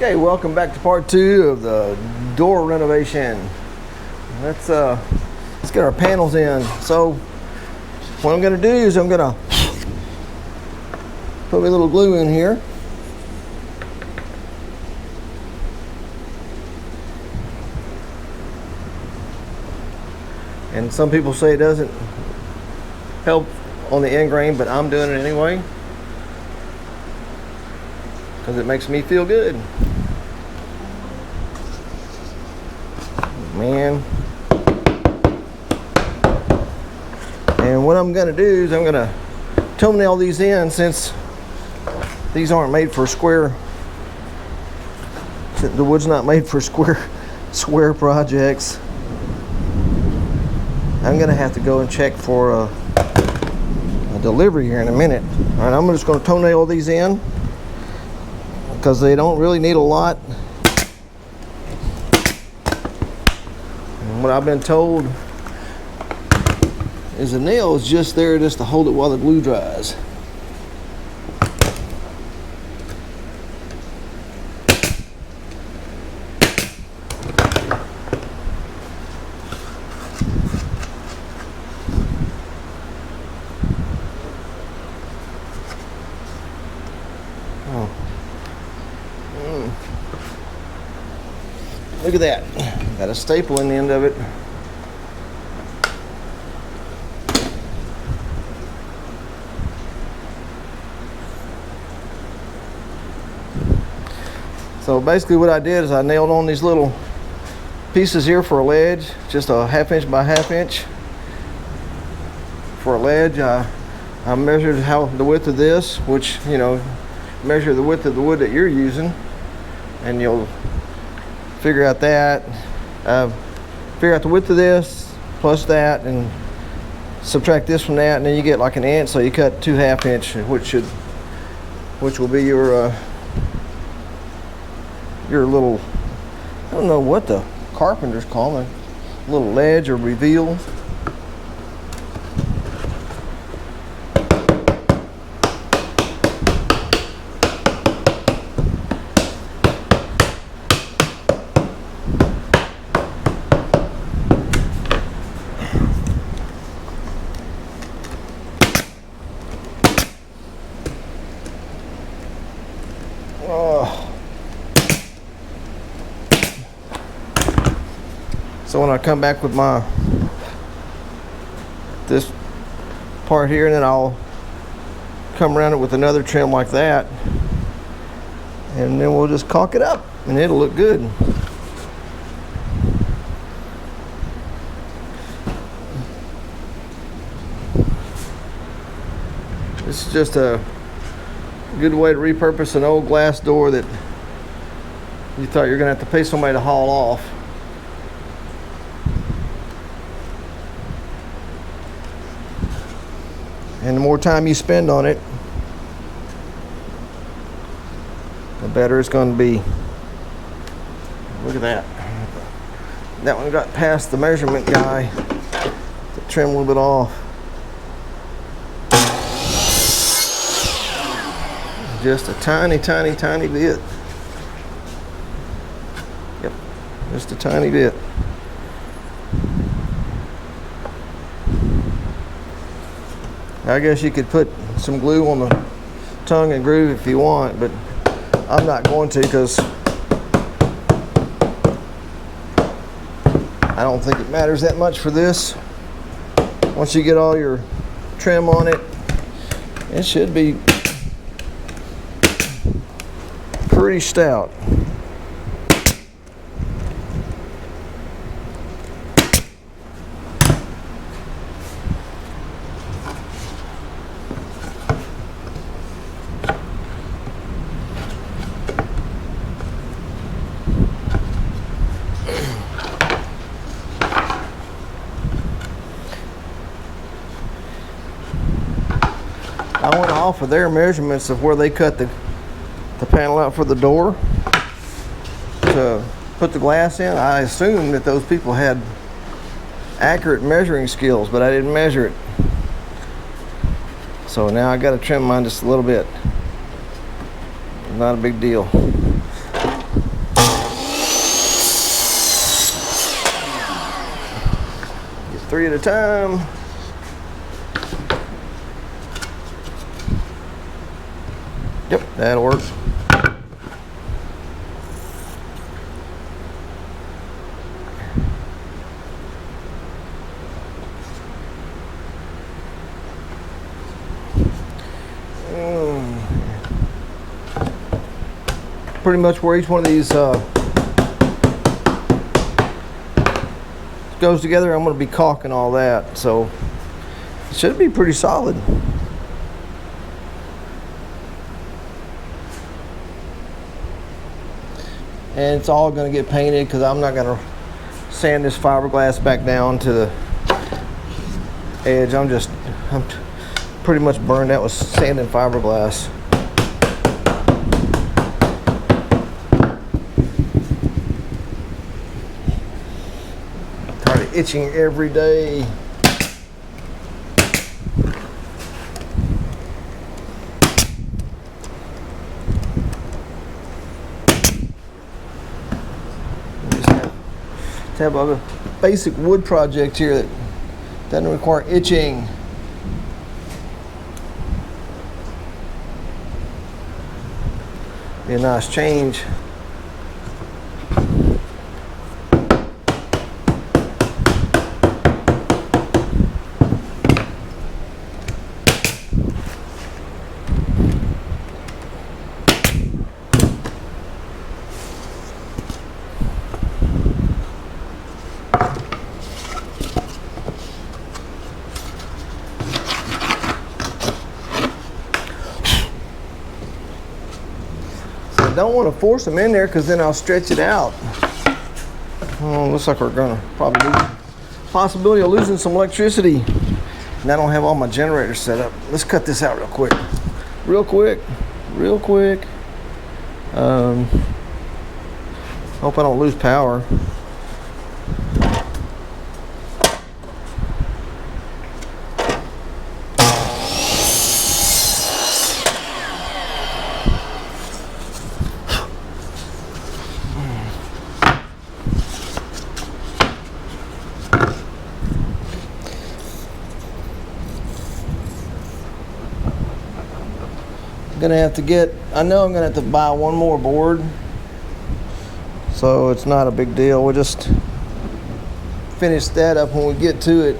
Okay, welcome back to part 2 of the door renovation. Let's get our panels in. So what I'm going to do is I'm going to put a little glue in here. And some people say it doesn't help on the end grain, but I'm doing it anyway because it makes me feel good. Man. And what I'm going to do is I'm going to toenail these in, since these aren't made for square. The wood's not made for square projects. I'm going to have to go and check for a delivery here in a minute. All right, I'm just going to toenail these in because they don't really need a lot. And what I've been told is the nail is just there just to hold it while the glue dries. Look at that. Got a staple in the end of it. So basically what I did is I nailed on these little pieces here for a ledge, just a 1/2 inch by 1/2 inch for a ledge. I measured the width of this, which, you know, measure the width of the wood that you're using, and you'll figure out that. Figure out the width of this plus that, and subtract this from that, and then you get like an inch. So you cut 2 1/2 inch, which will be your little, I don't know what the carpenters call it, little ledge or reveal. So when I come back with this part here, and then I'll come around it with another trim like that, and then we'll just caulk it up and it'll look good. This is just a good way to repurpose an old glass door that you thought you were going to have to pay somebody to haul off. And the more time you spend on it, the better it's going to be. Look at that. That one got past the measurement guy to trim a little bit off. Just a tiny, tiny, tiny bit. Yep, just a tiny bit. I guess you could put some glue on the tongue and groove if you want, but I'm not going to, because I don't think it matters that much for this. Once you get all your trim on it, it should be pretty stout. I went off of their measurements of where they cut the panel out for the door to put the glass in. I assumed that those people had accurate measuring skills, but I didn't measure it. So now I got to trim mine just a little bit. Not a big deal. 3 at a time. Yep, that'll work. Pretty much where each one of these goes together, I'm going to be caulking all that, so it should be pretty solid. And it's all going to get painted because I'm not going to sand this fiberglass back down to the edge. I'm pretty much burned out with sanding fiberglass. Tired of itching every day. Have a basic wood project here that doesn't require itching. Be a nice change. I don't want to force them in there because then I'll stretch it out. Oh, looks like we're gonna probably lose possibility of losing some electricity. And I don't have all my generators set up. Let's cut this out real quick. Real quick. Hope I don't lose power. I know I'm gonna have to buy one more board, so it's not a big deal. We'll just finish that up when we get to it.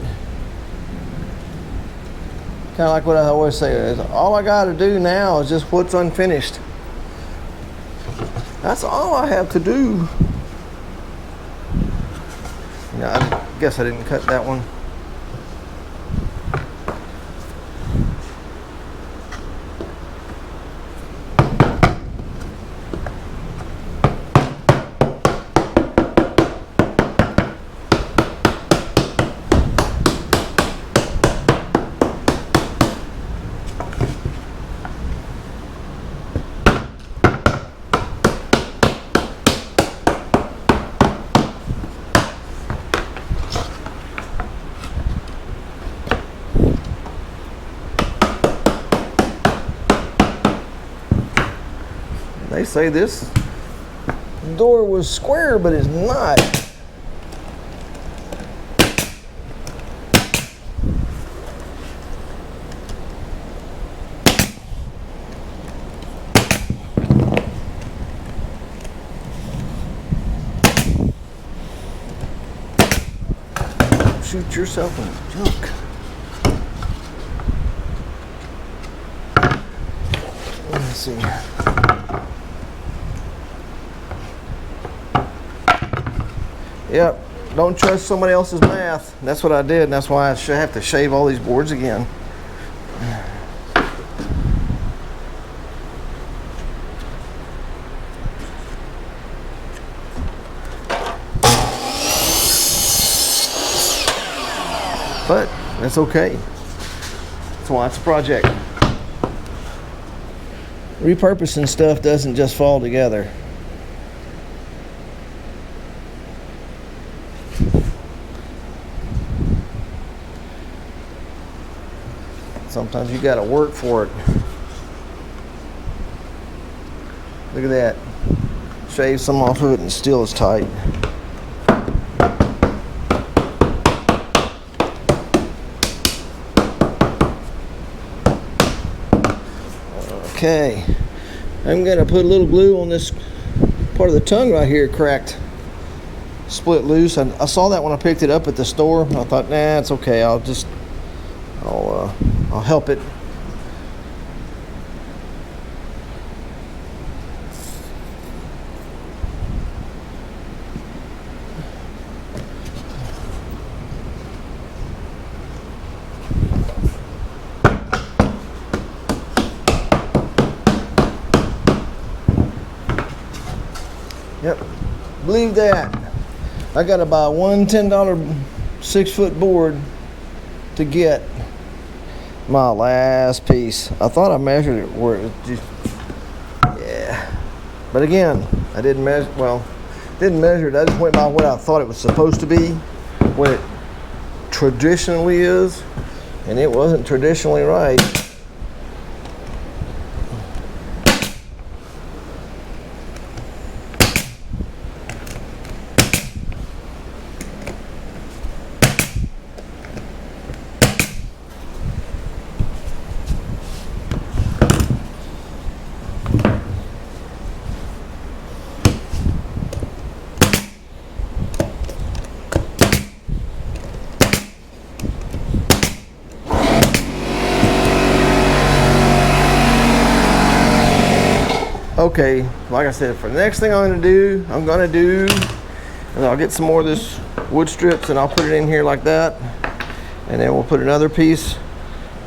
Kind of like what I always say, is all I got to do now is just what's unfinished. That's all I have to do. I guess I didn't cut that one. They say this door was square, but it's not. Shoot yourself in the junk. Let me see. Yep, don't trust somebody else's math. That's what I did, and that's why I should have to shave all these boards again. But that's okay. That's why it's a project. Repurposing stuff doesn't just fall together. Sometimes you gotta work for it. Look at that. Shave some off of it and still is tight. Okay, I'm gonna put a little glue on this part of the tongue right here, cracked, split loose. I saw that when I picked it up at the store. I thought, nah, it's okay. I'll help it. Yep, believe that. I got to buy one $10 6-foot board to get my last piece. I thought I measured it where it just, yeah. But again, I didn't measure, well, didn't measure it. I just went by what I thought it was supposed to be, what it traditionally is, and it wasn't traditionally right. Okay, like I said, for the next thing I'm gonna do, and I'll get some more of this wood strips and I'll put it in here like that, and then we'll put another piece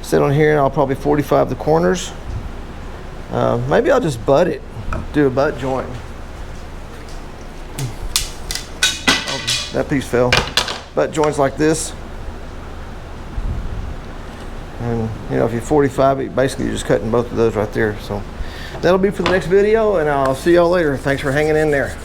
sit on here, and I'll probably 45 the corners. Maybe I'll just butt it, do a butt joint. Oh, that piece fell. Butt joints like this, and you know, if you 45 it, basically you're just cutting both of those right there. So that'll be for the next video, and I'll see y'all later. Thanks for hanging in there.